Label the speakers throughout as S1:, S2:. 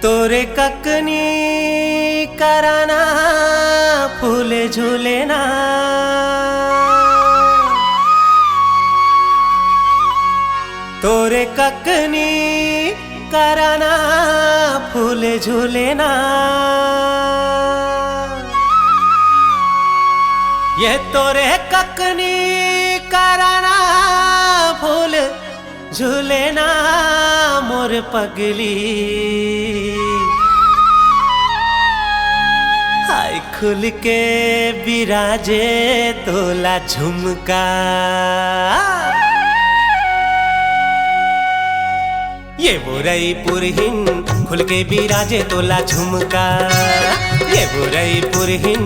S1: तोरे ककनी कराना फूल झूले ना, तोरे ककनी कराना फूल झूले ना। ये तोरे ककनी कराना फूल झूले ना मोर पगली। हाय खुल के बिराजे तोला झुमका, ये बुरई पुरहिन खुल के बिराजे तोला झुमका। ये बुरई पुरहिन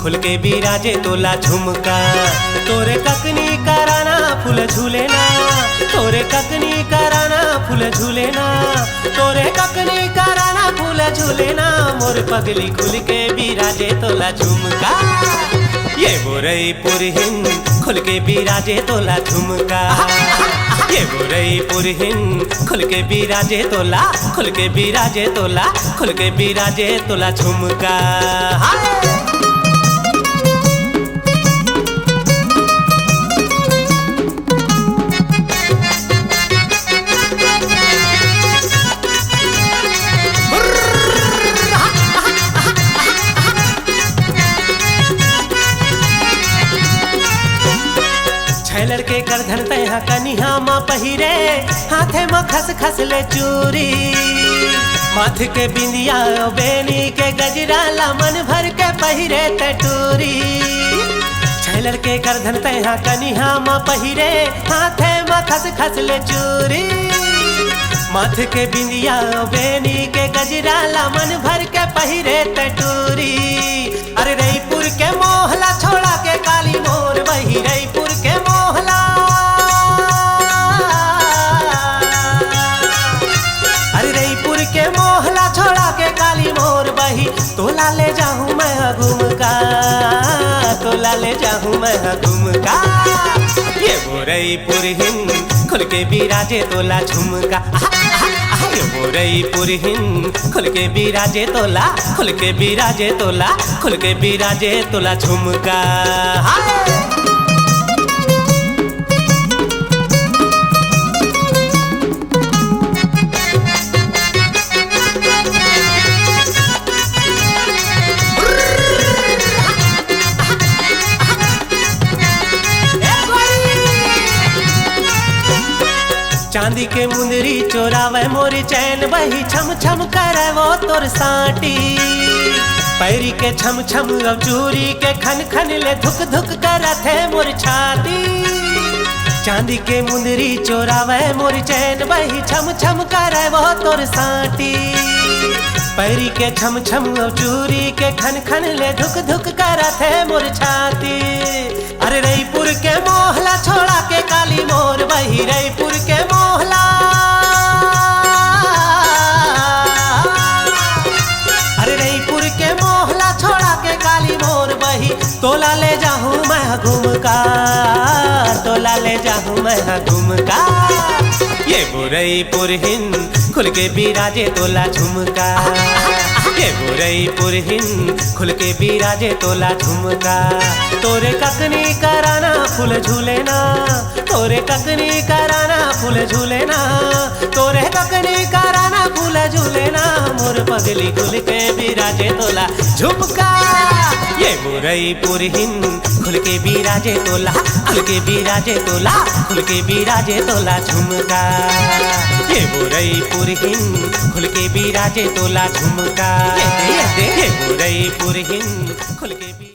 S1: खुल के बिराजे तोला झुमका। तोरे ककनी कराना फूल झूले ना, तोरे ककनी कराना फूल झूले ना, तोरे ककनी कराना फूल झूले ना मोर पगली खुल के बिराजे तोला झुमका। ये बुरई पुरहिन खुल के बिराजे तोला झुमका। ये बुरई पुरहिन खुल के बिराजे तोला, खुल के बिराजे तोला, खुल के बिराजे तोला झुमका। लड़के करधन तैहा कनिहा माँ पहिरे, हाथे में खस खस ले चूरी, माथ के बिंदिया बेनी के गजरा ला मन भर के पहिरे टटूरी। छह लड़के करधन तैहा कनिहा माँ पहिरे, हाथे में खस खस ले चूरी, माथ के बिंदिया बेनी के गजरा ला मन भर के पहिरे टटूरी। अरे रईपुर के मोहला छोड़ा के काली मोर बही, रईपुर के मोहला, अरे रईपुर के मोहला छोड़ा के काली मोर बही। तोला ले जाऊं मैं घूमका, तोला ले जाऊं मैं घूमका। ये बुरई पुरहिन खुल के बिराजे तोला झुमका। ये बुरई पुरहिन खुल के बिराजे तोला, खुल के बिराजे तोला, खुल के बिराजे तोला झुमका। चांदी के मुंदरी चोरावे मोरी चैन बही, छम छम करे वो तोर साटी, पैरी के छम छम अब चूरी के खन खन ले धुक धुक करत है मोर छाती। चांदी के मुंदरी चोरावे मोरी चैन बही, छम छम करे वो तोर साटी, पैरी के छम छम अब चूरी के खन खन ले धुक धुक करत है मोर छाती। अरे रईपुर के मोहला छोड़ा के काली मोर बही, रईपुर के मोहला, अरे रईपुर के मोहला छोड़ा के काली मोर बही। तोला ले जाऊं मैं घूमका, तोला ले जाऊं मैं घूमका। ये बुरई पुरहिन खुल के बिराजे तोला झुमका। ये बुरई पुरहिन खुल के बिराजे तोला झुमका। तोरे ककनी कराना फूल झूले ना, तोरे ककनी कराना फूल झूले ना, तोरे ककनी कराना फूल झूले ना मोर पगली खुल के बिराजे तोला झुमका। ये बुरई पुरहिन खुल के बिराजे तोला, खुल के बिराजे तोला, खुल के बिराजे तोला झुमका। ये बुरई पुरहिन खुल के बिराजे तोला झुमका। ये बुरई पुरहिन खुल के